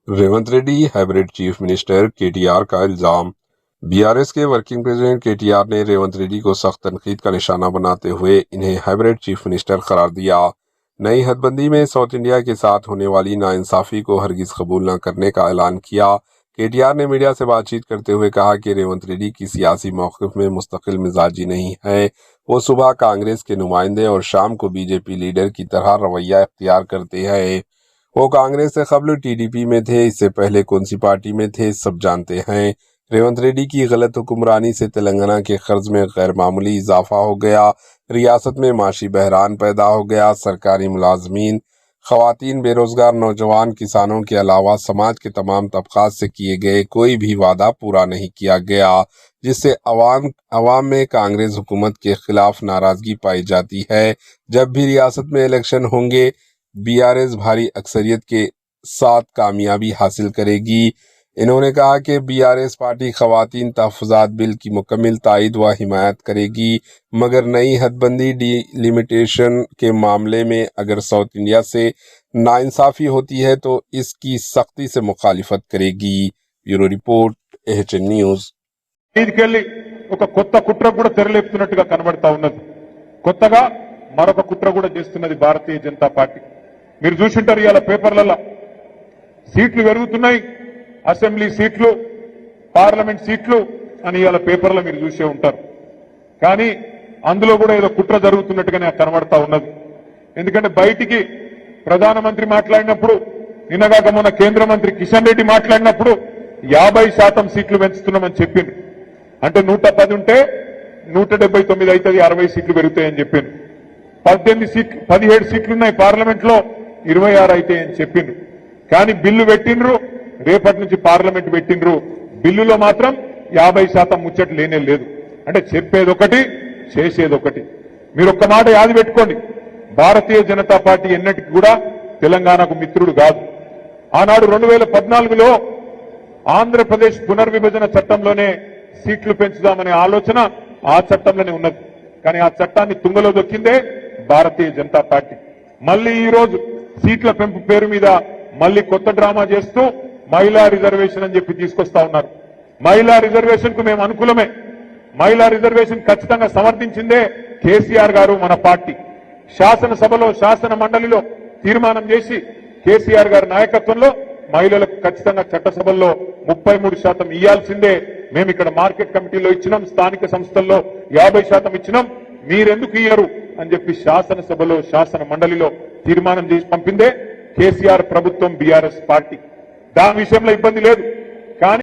Revanth Reddy hybrid chief minister KTR का इल्जाम। BRS के वर्किंग प्रेसिडेंट केटीआर ने रेवंत रेड्डी को सख्त तनकीद का निशाना बनाते हुए इन्हें हाइब्रिड चीफ मिनिस्टर करार दिया। नई हदबंदी में साउथ इंडिया के साथ होने वाली नाइंसाफी को हरगिज कबूल न करने का ऐलान किया। केटीआर ने मीडिया से बातचीत करते हुए कहा कि रेवंत रेड्डी की सियासी मौक़िफ़ में मुस्तकिल मिजाजी नहीं है। वो सुबह कांग्रेस के नुमाइंदे और शाम को बीजेपी लीडर की तरह रवैया इख्तियार करते हैं। वो कांग्रेस से कबल टीडीपी में थे, इससे पहले कौन सी पार्टी में थे सब जानते हैं। रेवंत रेड्डी की गलत हुक्मरानी से तेलंगाना के कर्ज में गैर मामूली इजाफा हो गया। रियासत में माशी बहरान पैदा हो गया। सरकारी मुलाजमीन, खवातीन, बेरोजगार नौजवान, किसानों के अलावा समाज के तमाम तबकात से किए गए कोई भी वादा पूरा नहीं किया गया, जिससे अवाम में कांग्रेस हुकूमत के खिलाफ नाराजगी पाई जाती है। जब भी रियासत में इलेक्शन होंगे बीआरएस भारी अक्सरियत के साथ कामयाबी हासिल करेगी। इन्होंने कहा कि बीआरएस पार्टी खवातीन तहफ़्फ़ुज़ात बिल की मुकम्मल तायद व हिमायत करेगी, मगर नई हदबंदी डिलिमिटेशन के मामले में अगर साउथ इंडिया से नाइंसाफ़ी होती है तो इसकी सख्ती से मुखालिफत करेगी। Bureau report, AHN news. ఒక కొత్త కుట్ర కూడా తెరలేపుతున్నట్టుగా కనబడతా ఉన్నది. కొత్తగా మరొక కుట్ర కూడా చేస్తున్నది భారతీయ జనతా పార్టీ. మీరు చూసింటారు ఇవాళ పేపర్లలో సీట్లు పెరుగుతున్నాయి, అసెంబ్లీ సీట్లు, పార్లమెంట్ సీట్లు అని ఇవాళ పేపర్లో మీరు చూసే ఉంటారు. కానీ అందులో కూడా ఏదో కుట్ర జరుగుతున్నట్టుగానే కనబడతా ఉన్నది. ఎందుకంటే బయటికి ప్రధానమంత్రి మాట్లాడినప్పుడు, నిన్నగాక మొన్న కేంద్ర మంత్రి కిషన్ రెడ్డి మాట్లాడినప్పుడు 50% సీట్లు పెంచుతున్నామని చెప్పింది. అంటే 110 ఉంటే 179 అవుతుంది, 60 సీట్లు పెరుగుతాయని చెప్పింది. 17 సీట్లున్నాయి పార్లమెంట్ లో, 26 అవుతాయని చెప్పిండ్రు. కానీ బిల్లు పెట్టిండ్రు, రేపటి నుంచి పార్లమెంట్ పెట్టిండ్రు. బిల్లులో మాత్రం 50% ముచ్చట లేనే లేదు. అంటే చెప్పేదొకటి చేసేదొకటి. మీరు ఒక్క మాట యాది పెట్టుకోండి, భారతీయ జనతా పార్టీ ఎన్నటికి కూడా తెలంగాణకు మిత్రుడు కాదు. ఆనాడు 2014లో ఆంధ్రప్రదేశ్ పునర్విభజన చట్టంలోనే సీట్లు పెంచుదామనే ఆలోచన ఆ చట్టంలోనే ఉన్నది. కానీ ఆ చట్టాన్ని తుంగలో దొక్కిందే భారతీయ జనతా పార్టీ. మళ్ళీ ఈ రోజు సీట్ల పెంపు పేరు మీద మళ్ళీ కొత్త డ్రామా చేస్తూ మహిళా రిజర్వేషన్ అని చెప్పి తీసుకొస్తా ఉన్నారు. మహిళా రిజర్వేషన్ కు మేము అనుకూలమే. మహిళా రిజర్వేషన్ ఖచ్చితంగా సమర్థించిందే కేసీఆర్ గారు, మన పార్టీ. శాసనసభలో, శాసన మండలిలో తీర్మానం చేసి కేసీఆర్ గారి నాయకత్వంలో మహిళలకు ఖచ్చితంగా చట్టసభల్లో 33% ఇయ్యాల్సిందే. మేము ఇక్కడ మార్కెట్ కమిటీలో ఇచ్చినాం, స్థానిక సంస్థల్లో 50% ఇచ్చినాం, మీరెందుకు ఇయ్యరు అని చెప్పి శాసనసభలో, శాసన మండలిలో తీర్మానం చేసి పంపిందే కేసీఆర్ ప్రభుత్వం, బీఆర్ఎస్ పార్టీ. దాని విషయంలో ఇబ్బంది లేదు.